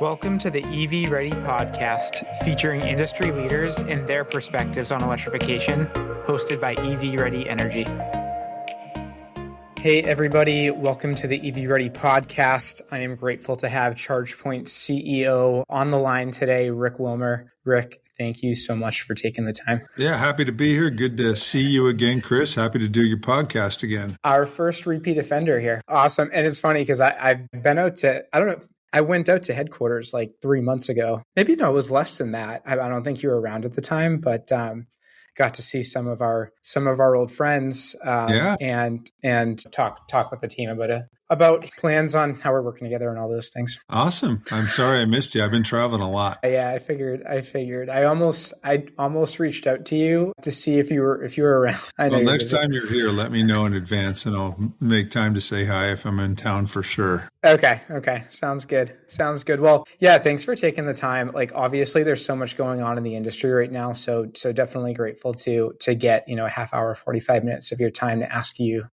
Welcome to the EV Ready podcast, featuring industry leaders and their perspectives on electrification, hosted by EV Ready Energy. Hey, everybody. Welcome to the EV Ready podcast. I am grateful to have ChargePoint CEO on the line today, Rick Wilmer. Rick, thank you so much for taking the time. Yeah, happy to be here. Good to see you again, Chris. Happy to do your podcast again. Our first repeat offender here. Awesome. And it's funny because I've been out to, I went out to headquarters like 3 months ago. Maybe no, it was less than that. I don't think you were around at the time, but got to see some of our old friends and talk with the team about plans on how we're working together and all those things. Awesome. I'm sorry I missed you. I've been traveling a lot. Yeah, I figured. I almost reached out to you to see if you were around. Well, next time you're here, let me know in advance and I'll make time to say hi if I'm in town for sure. Okay. Sounds good. Well, yeah, thanks for taking the time. Like, obviously there's so much going on in the industry right now. So definitely grateful to get, a half hour, 45 minutes of your time to ask you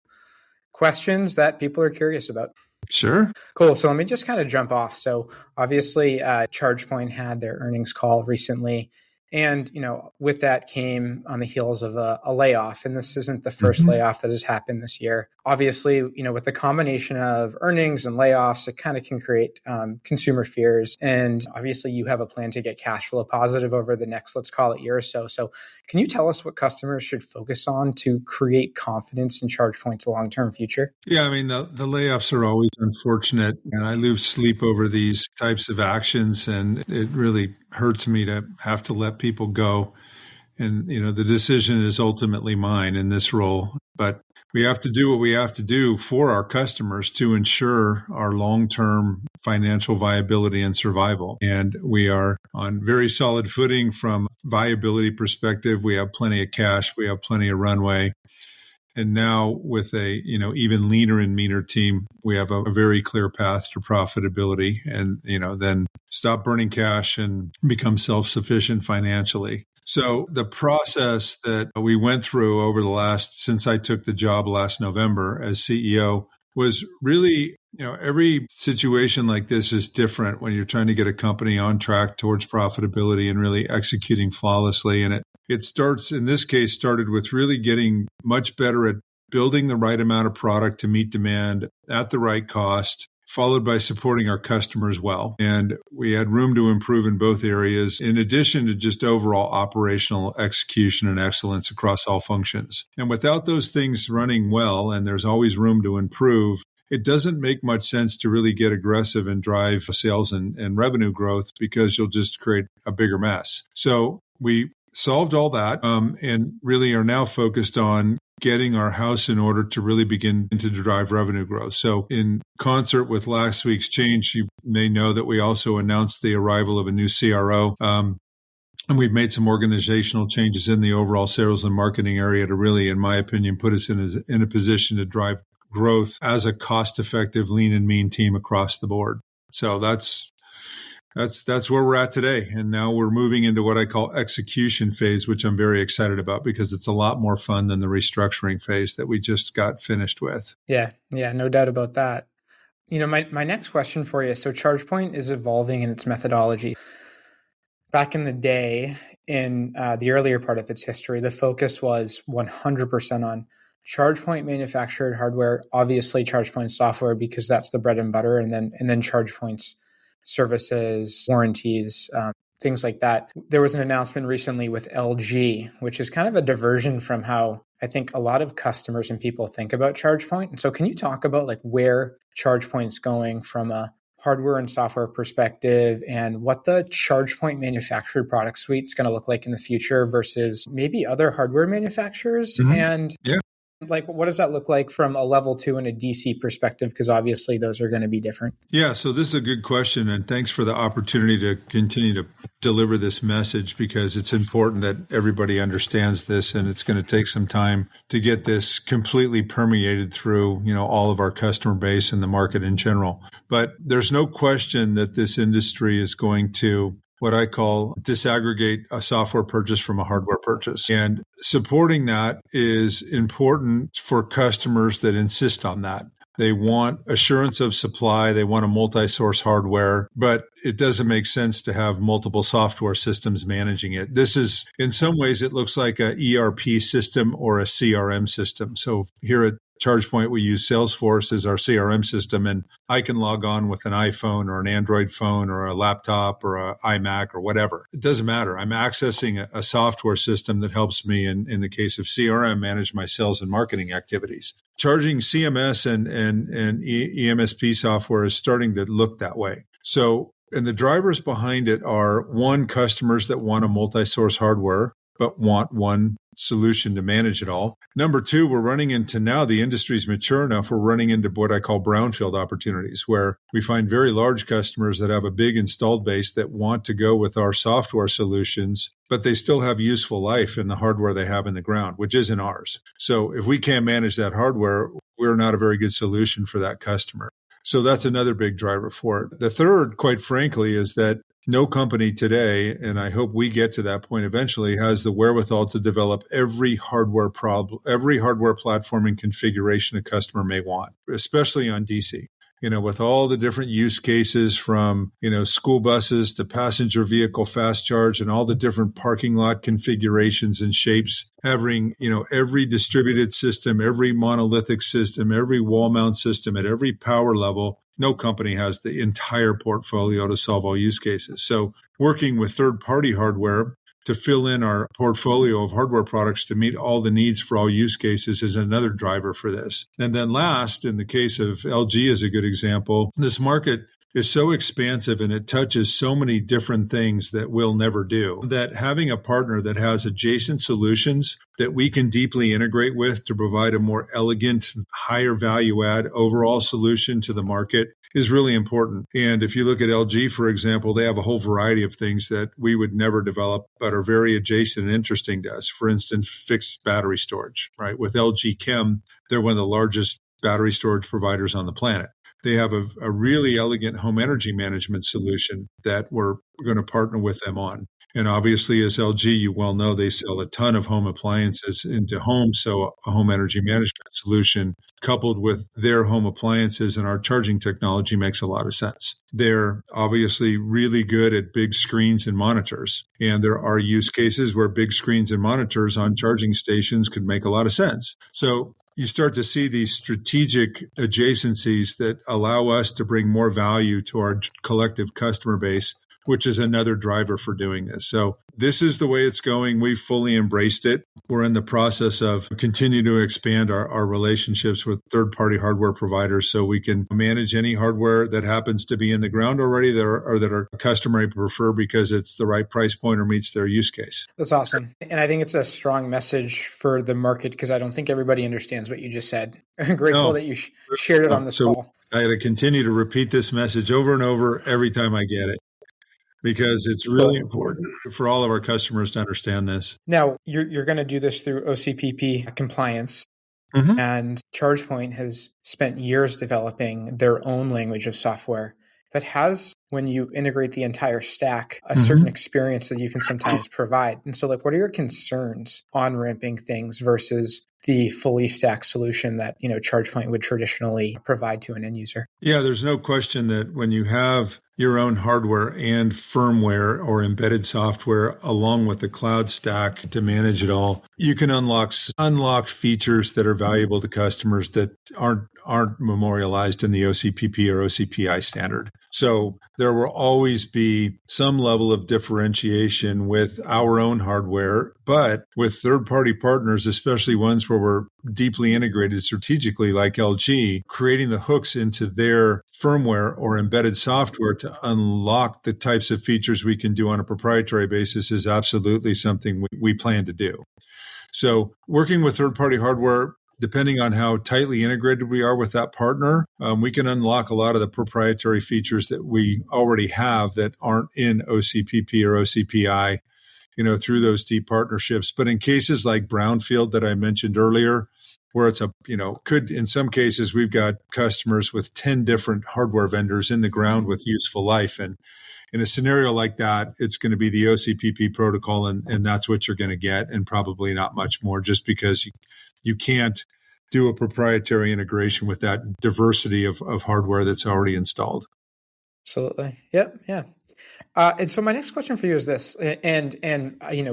questions that people are curious about. Sure. Cool. So let me just kind of jump off. So obviously ChargePoint had their earnings call recently. And, with that came on the heels of a layoff. And this isn't the first layoff that has happened this year. Obviously, with the combination of earnings and layoffs, it kind of can create consumer fears. And obviously, you have a plan to get cash flow positive over the next, let's call it, year or so. So can you tell us what customers should focus on to create confidence in ChargePoint's long-term future? Yeah, I mean, the layoffs are always unfortunate. And I lose sleep over these types of actions. And it really hurts me to have to let people go. And, the decision is ultimately mine in this role. But we have to do what we have to do for our customers to ensure our long-term financial viability and survival. And we are on very solid footing from viability perspective. We have plenty of cash. We have plenty of runway. And now with a, even leaner and meaner team, we have a very clear path to profitability and, then stop burning cash and become self-sufficient financially. So the process that we went through since I took the job last November as CEO was really, every situation like this is different when you're trying to get a company on track towards profitability and really executing flawlessly. And it started with really getting much better at building the right amount of product to meet demand at the right cost, followed by supporting our customers well. And we had room to improve in both areas, in addition to just overall operational execution and excellence across all functions. And without those things running well, and there's always room to improve, it doesn't make much sense to really get aggressive and drive sales and revenue growth because you'll just create a bigger mess. So we solved all that and really are now focused on getting our house in order to really begin to drive revenue growth. So in concert with last week's change, you may know that we also announced the arrival of a new CRO. And we've made some organizational changes in the overall sales and marketing area to really, in my opinion, put us in a position to drive growth as a cost-effective, lean and mean team across the board. So that's where we're at today. And now we're moving into what I call execution phase, which I'm very excited about because it's a lot more fun than the restructuring phase that we just got finished with. Yeah, no doubt about that. My next question for you. So ChargePoint is evolving in its methodology. Back in the day, in the earlier part of its history, the focus was 100% on ChargePoint manufactured hardware, obviously ChargePoint software, because that's the bread and butter, and then ChargePoint's services, warranties, things like that. There was an announcement recently with LG, which is kind of a diversion from how I think a lot of customers and people think about ChargePoint. And so can you talk about where ChargePoint's going from a hardware and software perspective and what the ChargePoint manufactured product suite is going to look like in the future versus maybe other hardware manufacturers? And what does that look like from a level 2 and a DC perspective? Because obviously those are going to be different. Yeah, so this is a good question. And thanks for the opportunity to continue to deliver this message because it's important that everybody understands this. And it's going to take some time to get this completely permeated through, all of our customer base and the market in general. But there's no question that this industry is going to what I call disaggregate a software purchase from a hardware purchase. And supporting that is important for customers that insist on that. They want assurance of supply. They want a multi-source hardware, but it doesn't make sense to have multiple software systems managing it. This is, in some ways, it looks like a ERP system or a CRM system. So here at ChargePoint, we use Salesforce as our CRM system, and I can log on with an iPhone or an Android phone or a laptop or an iMac or whatever. It doesn't matter. I'm accessing a software system that helps me, in the case of CRM, manage my sales and marketing activities. Charging CMS and EMSP software is starting to look that way. So, and the drivers behind it are, one, customers that want a multi-source hardware, but want one solution to manage it all. Number two, we're running into, now the industry's mature enough, we're running into what I call brownfield opportunities, where we find very large customers that have a big installed base that want to go with our software solutions, but they still have useful life in the hardware they have in the ground, which isn't ours. So if we can't manage that hardware, we're not a very good solution for that customer. So that's another big driver for it. The third, quite frankly, is that no company today, and I hope we get to that point eventually, has the wherewithal to develop every hardware platform and configuration a customer may want, especially on DC. With all the different use cases from, school buses to passenger vehicle fast charge and all the different parking lot configurations and shapes, having, every distributed system, every monolithic system, every wall mount system at every power level. No company has the entire portfolio to solve all use cases. So working with third-party hardware to fill in our portfolio of hardware products to meet all the needs for all use cases is another driver for this. And then last, in the case of LG is a good example, this market is so expansive and it touches so many different things that we'll never do, that having a partner that has adjacent solutions that we can deeply integrate with to provide a more elegant, higher value add overall solution to the market is really important. And if you look at LG, for example, they have a whole variety of things that we would never develop, but are very adjacent and interesting to us. For instance, fixed battery storage, right? With LG Chem, they're one of the largest battery storage providers on the planet. They have a really elegant home energy management solution that we're going to partner with them on. And obviously, as LG, you well know, they sell a ton of home appliances into homes. So a home energy management solution coupled with their home appliances and our charging technology makes a lot of sense. They're obviously really good at big screens and monitors. And there are use cases where big screens and monitors on charging stations could make a lot of sense. So you start to see these strategic adjacencies that allow us to bring more value to our collective customer base, which is another driver for doing this. So this is the way it's going. We've fully embraced it. We're in the process of continuing to expand our relationships with third-party hardware providers so we can manage any hardware that happens to be in the ground already that our customer may prefer because it's the right price point or meets their use case. That's awesome. And I think it's a strong message for the market because I don't think everybody understands what you just said. I'm grateful that you shared it on this call. I got to continue to repeat this message over and over every time I get it, because it's really important for all of our customers to understand this. Now, you're going to do this through OCPP compliance. Mm-hmm. And ChargePoint has spent years developing their own language of software that has, when you integrate the entire stack, a certain experience that you can sometimes provide. And so, what are your concerns on ramping things versus the fully stacked solution that, ChargePoint would traditionally provide to an end user? Yeah, there's no question that when you have your own hardware and firmware or embedded software along with the cloud stack to manage it all, you can unlock features that are valuable to customers that aren't memorialized in the OCPP or OCPI standard. So there will always be some level of differentiation with our own hardware, but with third-party partners, especially ones where we're deeply integrated strategically like LG, creating the hooks into their firmware or embedded software to unlock the types of features we can do on a proprietary basis is absolutely something we plan to do. So working with third-party hardware, depending on how tightly integrated we are with that partner, we can unlock a lot of the proprietary features that we already have that aren't in OCPP or OCPI, through those deep partnerships. But in cases like brownfield that I mentioned earlier, where it's in some cases, we've got customers with 10 different hardware vendors in the ground with useful life. And in a scenario like that, it's going to be the OCPP protocol, and that's what you're going to get, and probably not much more, just because you can't do a proprietary integration with that diversity of hardware that's already installed. Absolutely. Yep. Yeah. And so my next question for you is this, and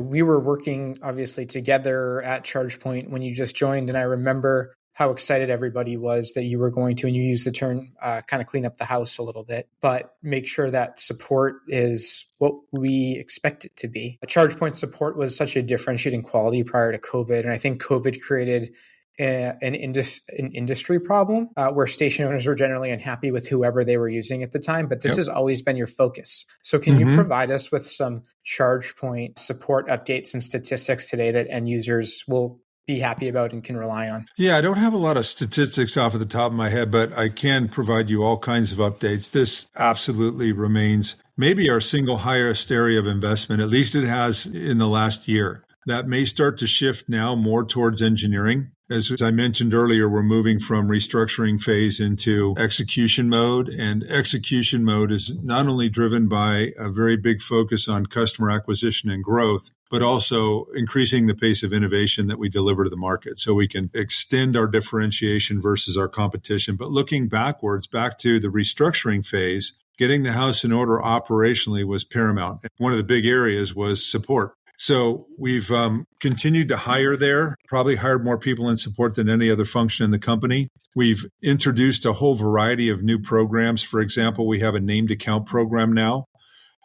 we were working obviously together at ChargePoint when you just joined, and I remember how excited everybody was that you were going to, and you used the term kind of clean up the house a little bit, but make sure that support is what we expect it to be. ChargePoint support was such a differentiating quality prior to COVID, and I think COVID created an industry problem where station owners were generally unhappy with whoever they were using at the time, but this has always been your focus. So can you provide us with some ChargePoint support updates and statistics today that end users will be happy about and can rely on? Yeah, I don't have a lot of statistics off of the top of my head, but I can provide you all kinds of updates. This absolutely remains maybe our single highest area of investment, at least it has in the last year. That may start to shift now more towards engineering. As I mentioned earlier, we're moving from restructuring phase into execution mode. And execution mode is not only driven by a very big focus on customer acquisition and growth, but also increasing the pace of innovation that we deliver to the market so we can extend our differentiation versus our competition. But looking backwards, back to the restructuring phase, getting the house in order operationally was paramount. One of the big areas was support. So we've continued to hire there, probably hired more people in support than any other function in the company. We've introduced a whole variety of new programs. For example, we have a named account program now.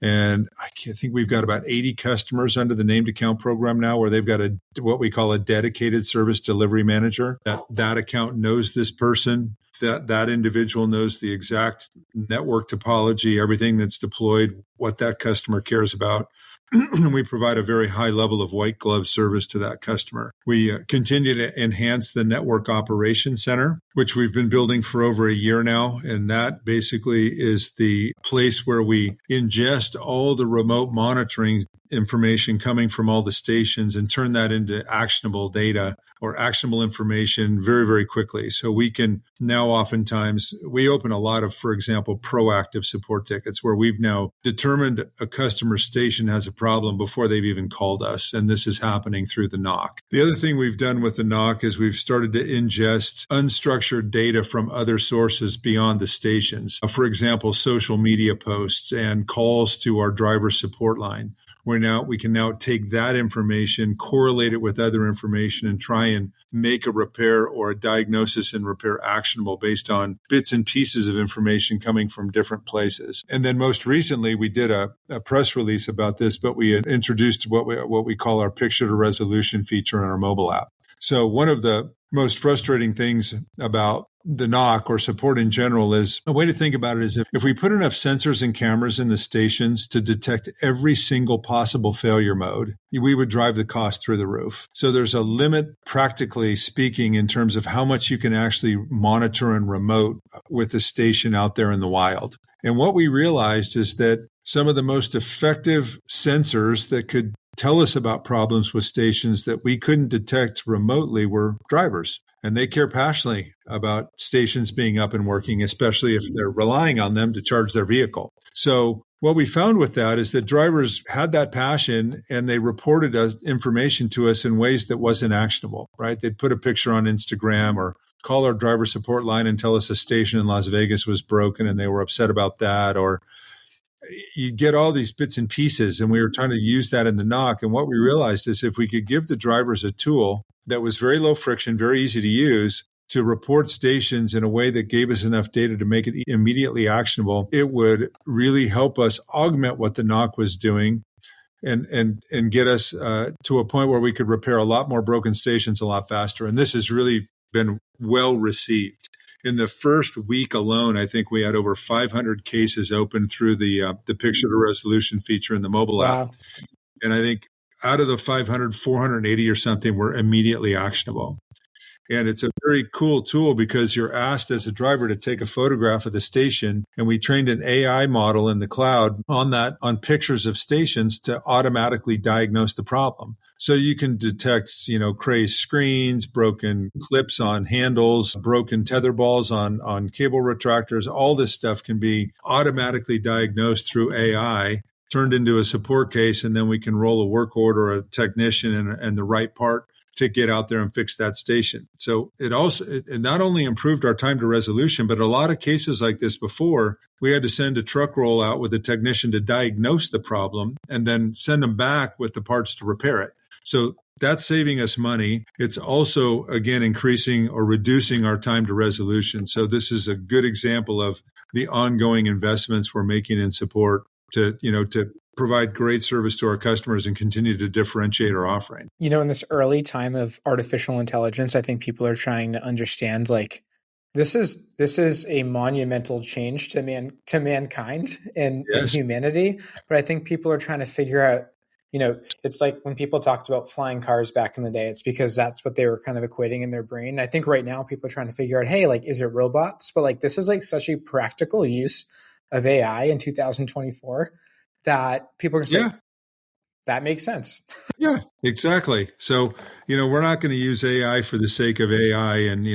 And I think we've got about 80 customers under the named account program now where they've got what we call a dedicated service delivery manager. That account knows this person. That individual knows the exact network topology, everything that's deployed, what that customer cares about. We provide a very high level of white glove service to that customer. We continue to enhance the network operations center, which we've been building for over a year now. And that basically is the place where we ingest all the remote monitoring information coming from all the stations and turn that into actionable data or actionable information very, very quickly. So we can now oftentimes, we open a lot of, for example, proactive support tickets where we've now determined a customer station has a problem before they've even called us. And this is happening through the NOC. The other thing we've done with the NOC is we've started to ingest unstructured data from other sources beyond the stations. For example, social media posts and calls to our driver support line. We can now take that information, correlate it with other information, and try and make a repair or a diagnosis and repair actionable based on bits and pieces of information coming from different places. And then most recently, we did a press release about this, but we had introduced what we call our picture to resolution feature in our mobile app. So one of the most frustrating things about the NOC or support in general is a way to think about it is if we put enough sensors and cameras in the stations to detect every single possible failure mode, we would drive the cost through the roof. So there's a limit, practically speaking, in terms of how much you can actually monitor and remote with the station out there in the wild. And what we realized is that some of the most effective sensors that could tell us about problems with stations that we couldn't detect remotely were drivers. And they care passionately about stations being up and working, especially if they're relying on them to charge their vehicle. So what we found with that is that drivers had that passion and they reported information to us in ways that wasn't actionable, right? They'd put a picture on Instagram or call our driver support line and tell us a station in Las Vegas was broken and they were upset about that. Or you get all these bits and pieces, and we were trying to use that in the NOC. And what we realized is if we could give the drivers a tool that was very low friction, very easy to use, to report stations in a way that gave us enough data to make it immediately actionable, it would really help us augment what the NOC was doing and get us to a point where we could repair a lot more broken stations a lot faster. And this has really been well received. In the first week alone, I think we had over 500 cases open through the picture to resolution feature in the mobile app. And I think out of the 500, 480 or something were immediately actionable. And it's a very cool tool because you're asked as a driver to take a photograph of the station. And we trained an AI model in the cloud on pictures of stations to automatically diagnose the problem. So you can detect, crazed screens, broken clips on handles, broken tether balls on cable retractors. All this stuff can be automatically diagnosed through AI, turned into a support case, and then we can roll a work order, a technician, and the right part to get out there and fix that station. So it not only improved our time to resolution, but a lot of cases like this before, we had to send a truck roll out with a technician to diagnose the problem and then send them back with the parts to repair it. So that's saving us money. It's also, again, increasing or reducing our time to resolution. So this is a good example of the ongoing investments we're making in support to provide great service to our customers and continue to differentiate our offering. In this early time of artificial intelligence, I think people are trying to understand, like, this is a monumental change to mankind and humanity. But I think people are trying to figure out, it's like when people talked about flying cars back in the day, it's because that's what they were kind of equating in their brain. I think right now people are trying to figure out, hey, like, is it robots? But like, this is like such a practical use of AI in 2024 that people are going to say, that makes sense. Yeah, exactly. So, we're not going to use AI for the sake of AI and,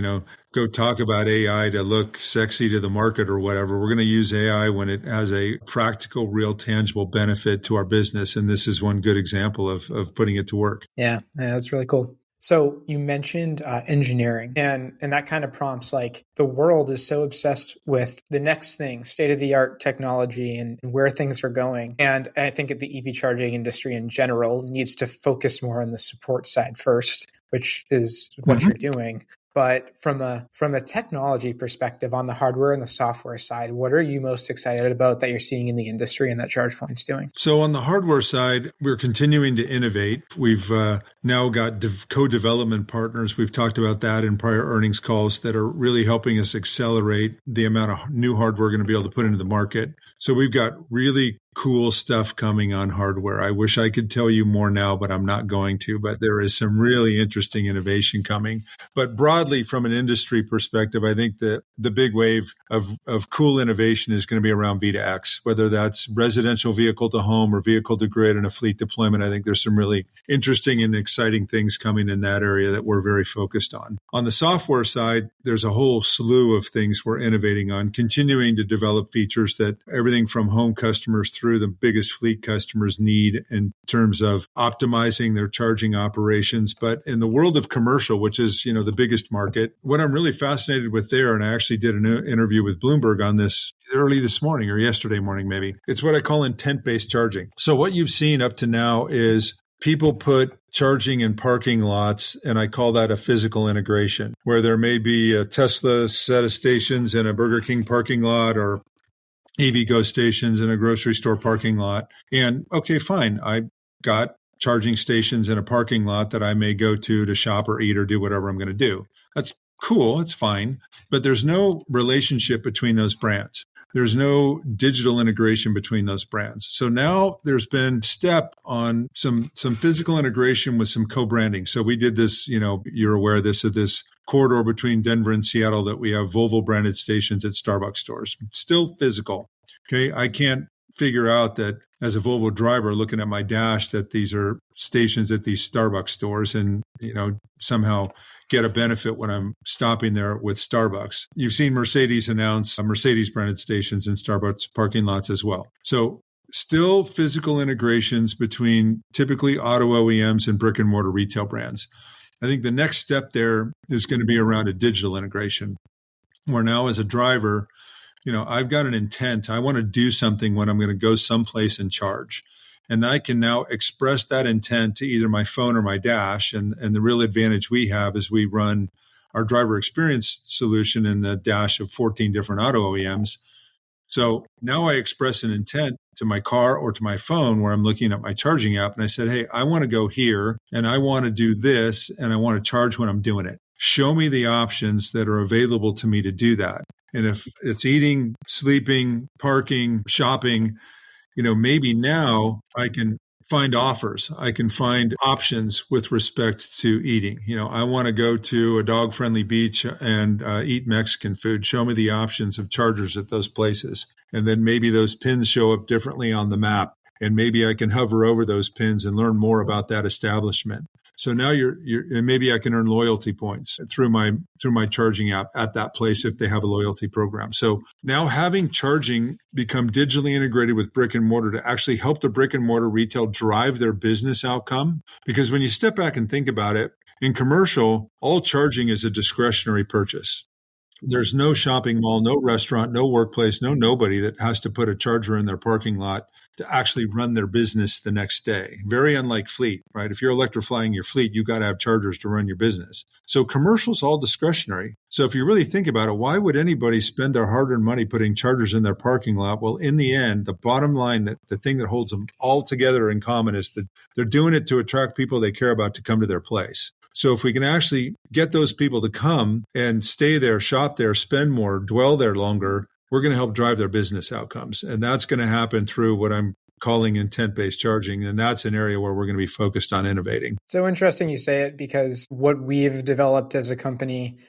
go talk about AI to look sexy to the market or whatever. We're going to use AI when it has a practical, real, tangible benefit to our business. And this is one good example of putting it to work. Yeah, that's really cool. So you mentioned engineering, and that kind of prompts, like, the world is so obsessed with the next thing, state-of-the-art technology and where things are going. And I think the EV charging industry in general needs to focus more on the support side first, which is what you're doing. But from a technology perspective, on the hardware and the software side, what are you most excited about that you're seeing in the industry and that ChargePoint's doing? So on the hardware side, we're continuing to innovate. We've now got co-development partners. We've talked about that in prior earnings calls that are really helping us accelerate the amount of new hardware we're going to be able to put into the market. So we've got really cool stuff coming on hardware. I wish I could tell you more now, but I'm not going to. But there is some really interesting innovation coming. But broadly, from an industry perspective, I think the big wave of cool innovation is going to be around V2X, whether that's residential vehicle to home or vehicle to grid and a fleet deployment. I think there's some really interesting and exciting things coming in that area that we're very focused on. On the software side, there's a whole slew of things we're innovating on, continuing to develop features that everything from home customers through the biggest fleet customers need in terms of optimizing their charging operations. But in the world of commercial, which is, the biggest market, what I'm really fascinated with there, and I actually did an interview with Bloomberg on this early this morning or yesterday morning, maybe, it's what I call intent-based charging. So what you've seen up to now is people put charging in parking lots, and I call that a physical integration, where there may be a Tesla set of stations in a Burger King parking lot or EVgo stations in a grocery store parking lot. And okay, fine, I got charging stations in a parking lot that I may go to shop or eat or do whatever I'm going to do. That's cool. It's fine. But there's no relationship between those brands. There's no digital integration between those brands. So now there's been step on some physical integration with some co-branding. So we did this, you're aware of this corridor between Denver and Seattle that we have Volvo branded stations at Starbucks stores. Still physical. Okay. I can't figure out that as a Volvo driver looking at my dash that these are stations at these Starbucks stores and, somehow get a benefit when I'm stopping there with Starbucks. You've seen Mercedes announce Mercedes branded stations in Starbucks parking lots as well. So still physical integrations between typically auto OEMs and brick and mortar retail brands. I think the next step there is going to be around a digital integration, where now as a driver, I've got an intent. I want to do something when I'm going to go someplace and charge. And I can now express that intent to either my phone or my dash. And the real advantage we have is we run our driver experience solution in the dash of 14 different auto OEMs. So now I express an intent to my car or to my phone where I'm looking at my charging app. And I said, hey, I want to go here and I want to do this and I want to charge when I'm doing it. Show me the options that are available to me to do that. And if it's eating, sleeping, parking, shopping, maybe now I can find offers. I can find options with respect to eating. I want to go to a dog-friendly beach and eat Mexican food. Show me the options of chargers at those places. And then maybe those pins show up differently on the map. And maybe I can hover over those pins and learn more about that establishment. So now and maybe I can earn loyalty points through my charging app at that place if they have a loyalty program. So now having charging become digitally integrated with brick and mortar to actually help the brick and mortar retail drive their business outcome. Because when you step back and think about it, In commercial, all charging is a discretionary purchase. There's no shopping mall, no restaurant, no workplace, nobody that has to put a charger in their parking lot to actually run their business the next day. Very unlike fleet, right? If you're electrifying your fleet, you got to have chargers to run your business. So commercial's all discretionary. So if you really think about it, why would anybody spend their hard-earned money putting chargers in their parking lot? Well, in the end, the bottom line, that the thing that holds them all together in common is that they're doing it to attract people they care about to come to their place. So if we can actually get those people to come and stay there, shop there, spend more, dwell there longer, we're going to help drive their business outcomes. And that's going to happen through what I'm calling intent-based charging. And that's an area where we're going to be focused on innovating. So interesting you say it, because what we've developed as a company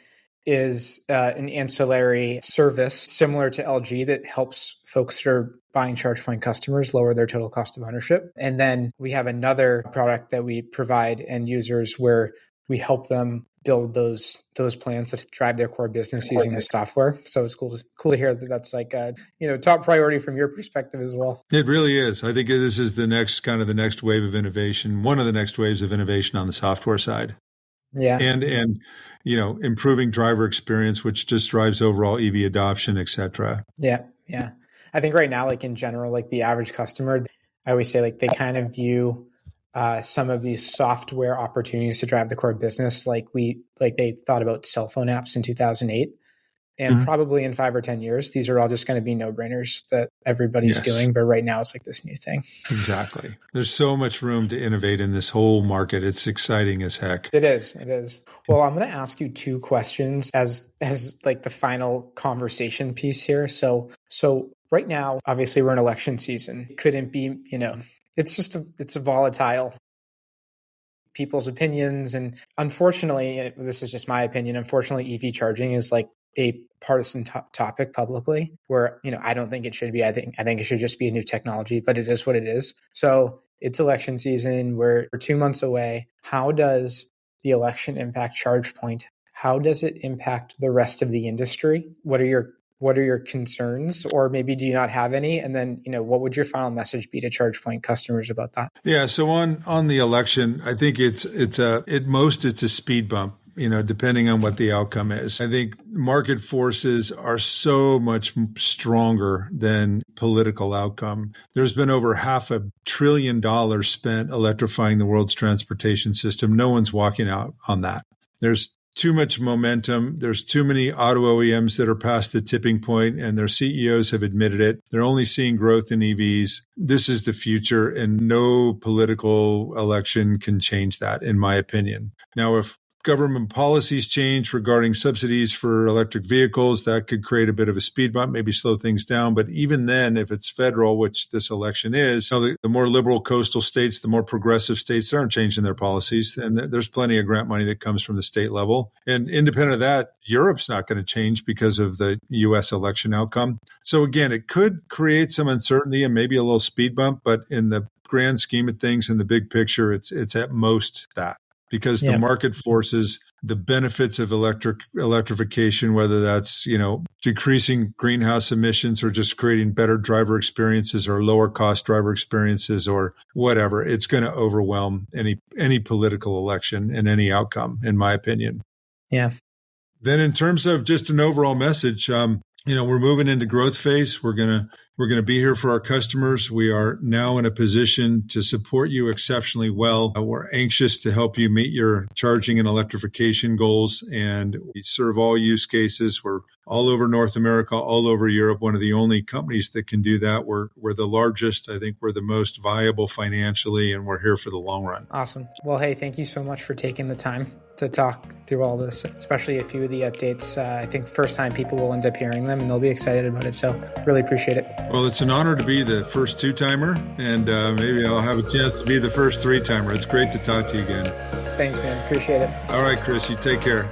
is an ancillary service similar to LG that helps folks that are buying ChargePoint customers lower their total cost of ownership. And then we have another product that we provide end users where we help them build those plans to drive their core business using the software. So it's cool to hear that that's like a top priority from your perspective as well. It really is. I think this is the next wave of innovation, one of the next waves of innovation on the software side. Yeah. And improving driver experience, which just drives overall EV adoption, et cetera. Yeah. Yeah. I think right now, like in general, like the average customer, I always say like they kind of view some of these software opportunities to drive the core business like they thought about cell phone apps in 2008. And probably in 5 or 10 years, these are all just going to be no-brainers that everybody's doing. But right now, it's like this new thing. Exactly. There's so much room to innovate in this whole market. It's exciting as heck. It is. Well, I'm going to ask you 2 questions as like the final conversation piece here. So right now, obviously, we're in election season. It couldn't be, it's a volatile people's opinions. And unfortunately, this is just my opinion. Unfortunately, EV charging is like a partisan topic publicly where, I don't think it should be. I think it should just be a new technology, but it is what it is. So it's election season. We're 2 months away. How does the election impact ChargePoint? How does it impact the rest of the industry? What are your concerns, or maybe do you not have any? And then, what would your final message be to ChargePoint customers about that? Yeah. So on the election, I think it's a speed bump, depending on what the outcome is. I think market forces are so much stronger than political outcome. There's been over $500 billion spent electrifying the world's transportation system. No one's walking out on that. There's too much momentum. There's too many auto OEMs that are past the tipping point, and their CEOs have admitted it. They're only seeing growth in EVs. This is the future, and no political election can change that, in my opinion. Now, if government policies change regarding subsidies for electric vehicles, that could create a bit of a speed bump, maybe slow things down. But even then, if it's federal, which this election is, the more liberal coastal states, the more progressive states aren't changing their policies. And there's plenty of grant money that comes from the state level. And independent of that, Europe's not going to change because of the U.S. election outcome. So again, it could create some uncertainty and maybe a little speed bump, but in the grand scheme of things, in the big picture, it's at most that. Because the market forces, the benefits of electrification, whether that's, decreasing greenhouse emissions or just creating better driver experiences or lower cost driver experiences or whatever, it's going to overwhelm any political election and any outcome, in my opinion. Yeah. Then in terms of just an overall message, we're moving into growth phase. We're going to be here for our customers. We are now in a position to support you exceptionally well. We're anxious to help you meet your charging and electrification goals, and we serve all use cases. We're all over North America, all over Europe, one of the only companies that can do that. We're the largest. I think we're the most viable financially, and we're here for the long run. Awesome. Well, hey, thank you so much for taking the time to talk through all this, especially a few of the updates. I think first time people will end up hearing them and they'll be excited about it. So really appreciate it. Well, it's an honor to be the first 2-timer, and maybe I'll have a chance to be the first 3-timer. It's great to talk to you again. Thanks, man. Appreciate it. All right, Chris, you take care.